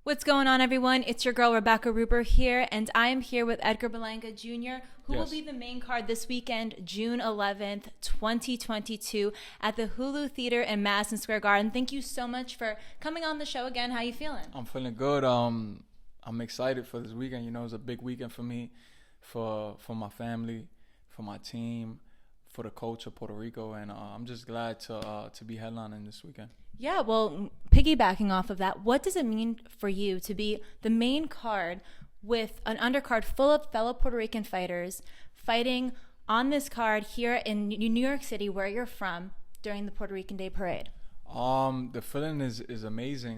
What's going on, everyone? It's your girl, Rebecca Ruber here, and I am here with Edgar Berlanga Jr., who will be the main card this weekend, June 11th, 2022, at the Hulu Theatre in Madison Square Garden. Thank you so much for coming on the show again. How you feeling? I'm feeling good. I'm excited for this weekend. You know, it's a big weekend for me, for my family, for my team, for the culture of Puerto Rico, and I'm just glad to be headlining this weekend. Yeah, well, piggybacking off of that, what does it mean for you to be the main card with an undercard full of fellow Puerto Rican fighters fighting on this card here in New York City, where you're from, during the Puerto Rican Day Parade? The feeling is amazing.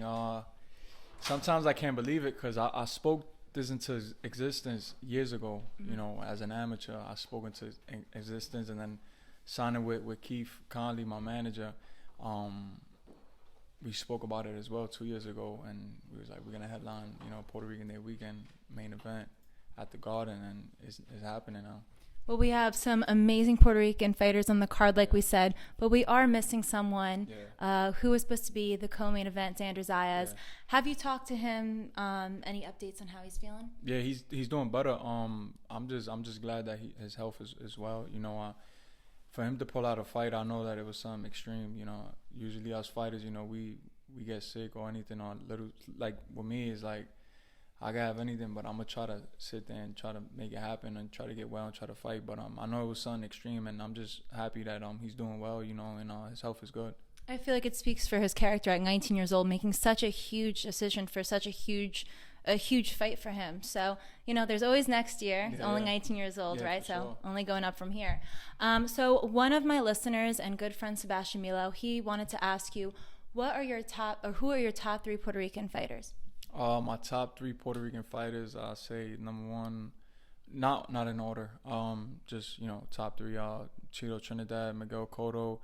Sometimes I can't believe it because I spoke this into existence years ago. Mm-hmm. You know, as an amateur, I spoke into existence, and then signing with Keith Conley, my manager. We spoke about it as well 2 years ago, and we was like, we're gonna headline, Puerto Rican Day weekend main event at the Garden, and it's happening now. Well, we have some amazing Puerto Rican fighters on the card, like we said, but we are missing someone who was supposed to be the co-main event, Xander Zayas. Yeah. Have you talked to him? Any updates on how he's feeling? Yeah, he's doing better. I'm just glad that his health is well. For him to pull out a fight, I know that it was something extreme. Usually us fighters, we get sick or anything, or little, like with me, it's like I can have anything, but I'm gonna try to sit there and try to make it happen and try to get well and try to fight. But I know it was something extreme, and I'm just happy that he's doing well, and his health is good. I feel like it speaks for his character at 19 years old, making such a huge decision for such a huge fight for him. So, there's always next year. He's only 19 years old, right? So sure. Only going up from here. So one of my listeners and good friend, Sebastian Milo, he wanted to ask you, who are your top 3 Puerto Rican fighters? My top 3 Puerto Rican fighters, I say number one, not in order. Just top 3. Chito Trinidad, Miguel Cotto,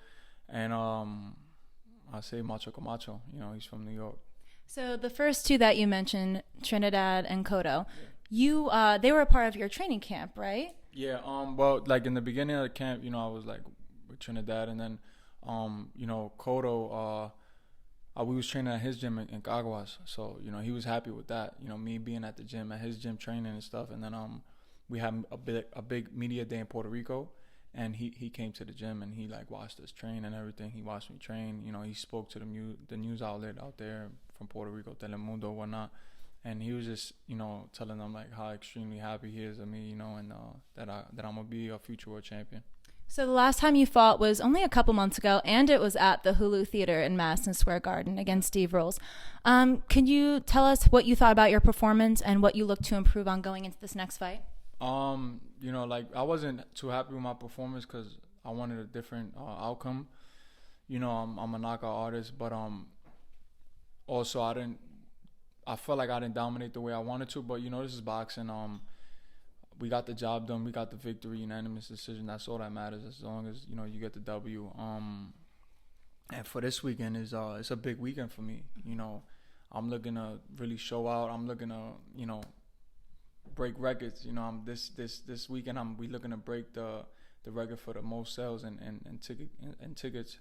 and I say Macho Camacho. He's from New York. So the first 2 that you mentioned, Trinidad and Cotto, they were a part of your training camp, right? Yeah. Well, like in the beginning of the camp, I was like with Trinidad, and then, Cotto, we was training at his gym in Caguas, so he was happy with that. Me being at the gym, at his gym, training and stuff, and then we had a big media day in Puerto Rico, and he came to the gym and he like watched us train and everything. He watched me train. He spoke to the news outlet out there from Puerto Rico, Telemundo, whatnot, and he was just telling them like how extremely happy he is of me, and that I'm gonna be a future world champion. So the last time you fought was only a couple months ago, and it was at the Hulu Theatre in Madison Square Garden against Steve Rolls. Can you tell us what you thought about your performance and what you look to improve on going into this next fight? I wasn't too happy with my performance because I wanted a different outcome. I'm a knockout artist, but also I felt like I didn't dominate the way I wanted to. But this is boxing. We got the job done. We got the victory, unanimous decision. That's all that matters. As long as you get the W. And for this weekend it's a big weekend for me. I'm looking to really show out. I'm looking to break records. This weekend we looking to break the record for the most sales and tickets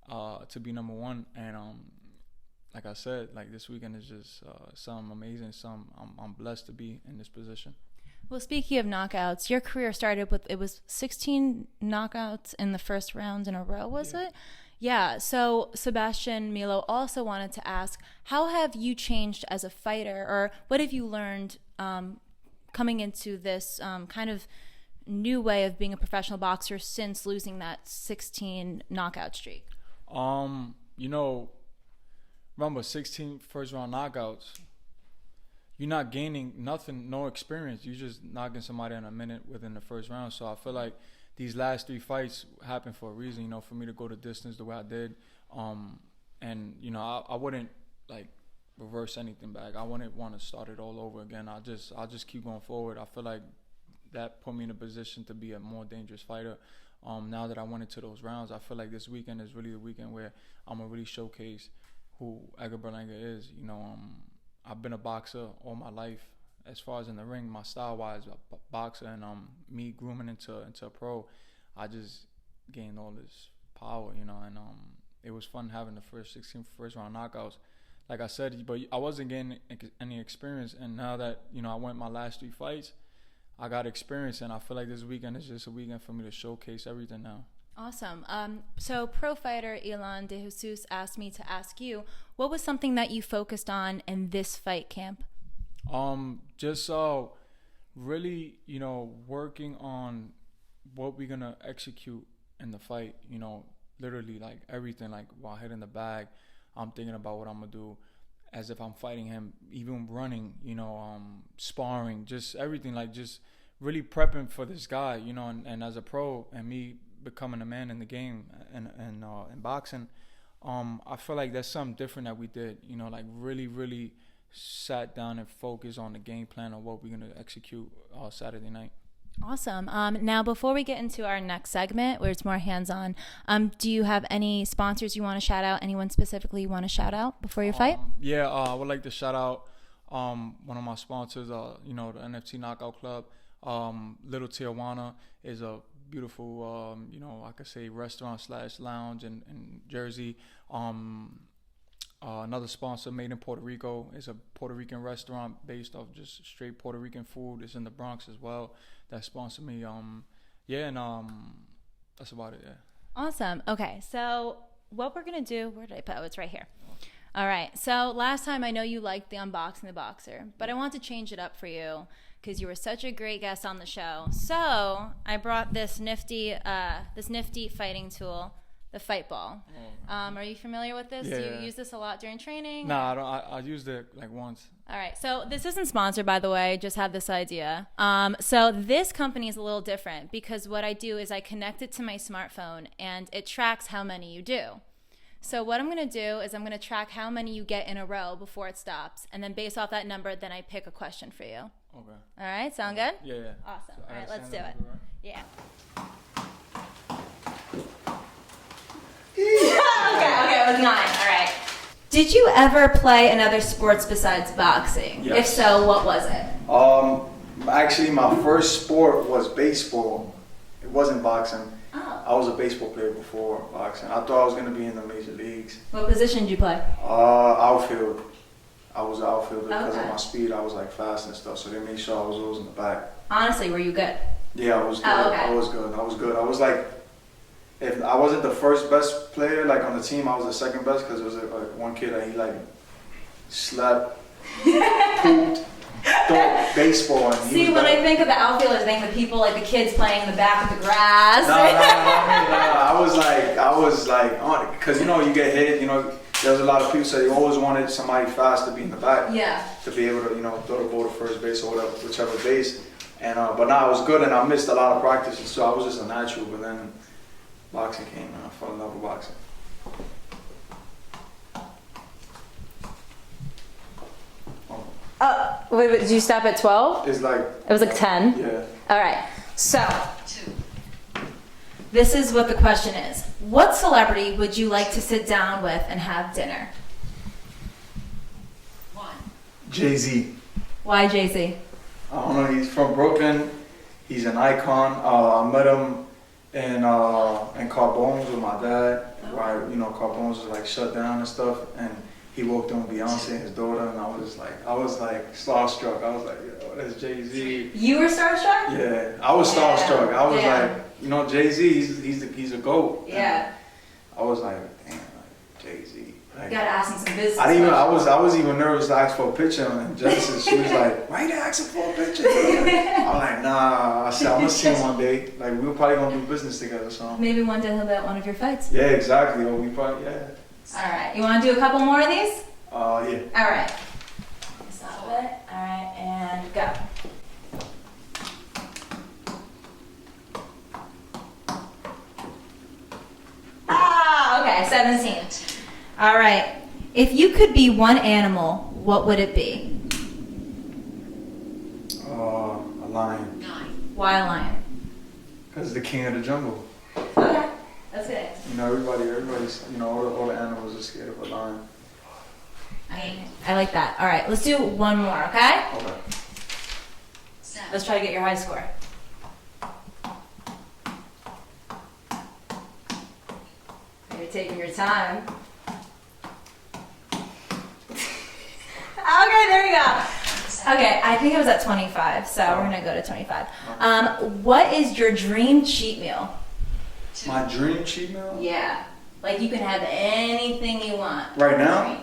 to be number 1. And like I said, like this weekend is just something amazing. I'm blessed to be in this position. Well, speaking of knockouts, your career started with, it was 16 knockouts in the first round in a row, was it? Yeah. So Sebastian Milo also wanted to ask, how have you changed as a fighter, or what have you learned coming into this kind of new way of being a professional boxer since losing that 16 knockout streak? Remember 16 first round knockouts. You're not gaining nothing, no experience. You're just knocking somebody in a minute within the first round. So I feel like these last 3 fights happened for a reason, for me to go the distance the way I did. And I wouldn't like reverse anything back. I wouldn't want to start it all over again. I'll just keep going forward. I feel like that put me in a position to be a more dangerous fighter. Now that I went into those rounds, I feel like this weekend is really the weekend where I'm gonna really showcase who Edgar Berlanga is. I've been a boxer all my life. As far as in the ring, my style-wise, a boxer, and me grooming into a pro, I just gained all this power, and it was fun having the first 16 first-round knockouts. like I said, but I wasn't getting any experience. And now that, you know, I went my last 3 fights, I got experience, and I feel like this weekend is just a weekend for me to showcase everything now. Awesome. So pro fighter Elon De Jesus asked me to ask you, what was something that you focused on in this fight camp? Just really, you know, working on what we're gonna execute in the fight. You know, literally like everything. Like while hitting the bag, I'm thinking about what I'm gonna do, as if I'm fighting him. Even running, you know, sparring, just everything. Like just really prepping for this guy. You know, and as a pro and me becoming a man in the game and in boxing, I feel like that's something different that we did. You know, like really sat down and focused on the game plan of what we're gonna execute Saturday night. Awesome. Now, before we get into our next segment, where it's more hands-on, do you have any sponsors you want to shout out? Anyone specifically you want to shout out before your fight? Yeah, I would like to shout out one of my sponsors. You know, the NFT Knockout Club. Little Tijuana is a beautiful, you know, I could say restaurant/lounge in Jersey. Another sponsor, Made in Puerto Rico, is a Puerto Rican restaurant based off just straight Puerto Rican food. It's in the Bronx as well. That sponsored me. That's about it. Yeah. Awesome. Okay, so what we're gonna do? Where did I put? Oh, it's right here. All right. So last time I know you liked the Unboxing the Boxer, but I want to change it up for you because you were such a great guest on the show. So I brought this nifty fighting tool. The fight ball. Are you familiar with this? Yeah. Do you use this a lot during training? Nah, I don't. I used it like once. All right. So this isn't sponsored, by the way. Just had this idea. So this company is a little different because what I do is I connect it to my smartphone and it tracks how many you do. So what I'm going to do is I'm going to track how many you get in a row before it stops. And then based off that number, then I pick a question for you. Okay. All right. Sound good? Yeah. Awesome. So All right. Let's do it. right? Yeah. Okay, it was 9. All right. Did you ever play another sports besides boxing? Yes. If so, what was it? Actually, my first sport was baseball. It wasn't boxing. Oh. I was a baseball player before boxing. I thought I was gonna be in the major leagues. What position did you play? Outfield. I was an outfielder because Okay. of my speed. I was like fast and stuff, so they made sure I was always in the back. Honestly, were you good? Yeah, I was good. Oh, okay. I was good. I was like, if I wasn't the first best player like on the team, I was the second best because there was one kid that he like slept, pooped, threw baseball. And See, when I think of the outfielders, I think of the people like the kids playing in the back of the grass. No. I was like on it because you know you get hit. You know, there's a lot of people say you always wanted somebody fast to be in the back. Yeah. To be able to throw the ball to first base or whatever, whichever base. And but now I was good and I missed a lot of practices, so I was just a natural. But then boxing came and I fell in love with boxing. Wait, did you stop at 12? It's like It was like 10? yeah. All right. So, this is what the question is. What celebrity would you like to sit down with and have dinner? Jay-Z. Why Jay-Z? I don't know. He's from Brooklyn. He's an icon. I met him in Carbones with my dad. Where Carbones was like shut down and stuff, and he walked in with Beyonce and his daughter, and I was like starstruck. I was like, yo, that's Jay-Z. You were starstruck? Yeah, I was starstruck. I was Yeah. like, Jay-Z, he's a GOAT. Yeah. I was like, damn, like Jay-Z. Like, You gotta ask him some business. I was even nervous to ask for a picture, and Genesis, she was like, why you asking for a picture? I'm like, nah. I said, I'm gonna see him one day. Like, we were probably gonna do business together, so. Maybe one day he'll be at one of your fights. Yeah, exactly. Or we probably, yeah. All right. You want to do a couple more of these? Yeah. All right. Stop it. All right, and go. Okay, 17. All right. If you could be one animal, what would it be? A lion. Why a lion? Because the king of the jungle. Okay, that's good. Everybody's, all the animals are scared of a lion. I like that. All right, let's do one more, okay? Okay. Let's try to get your high score. You're taking your time. Okay, there you go. Okay, I think it was at 25, so we're gonna go to 25. What is your dream cheat meal? My dream cheat meal? Yeah, like you can have anything you want. Right now?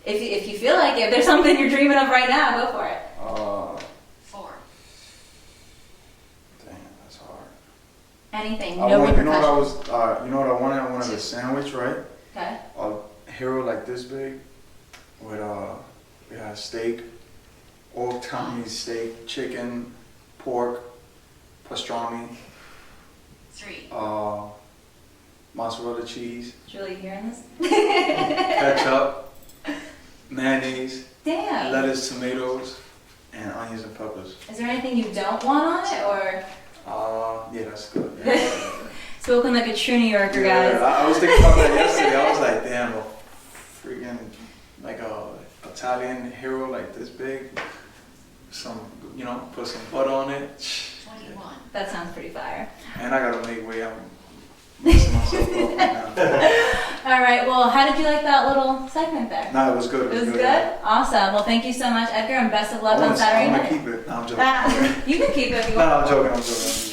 If you feel like it, if there's something you're dreaming of right now, go for it. 4. Damn, that's hard. Anything, You no know repercussions. what I was? You know what I wanted? I wanted a sandwich, right? Okay. A hero like this big, with we had steak, old Chinese steak, chicken, pork, pastrami, 3. mozzarella cheese, Julie, hearing this? ketchup, mayonnaise, Damn. lettuce, tomatoes, and onions and peppers. Is there anything you don't want on it, or? Yeah, that's good. Yeah. Spoken like a true New Yorker, Yeah, guys. I was thinking about that yesterday. I was like, damn, a freaking like a Italian hero like this big. Some, put some butter on it. 21. That sounds pretty fire. And I gotta make way. I'm messing myself up right now. All right. Well, how did you like that little segment there? Nah, it was good. It was good? Awesome. Well, thank you so much, Edgar, and best of luck on Saturday I night. want to keep it. No, I'm joking. You can keep it if you No, want. I'm joking.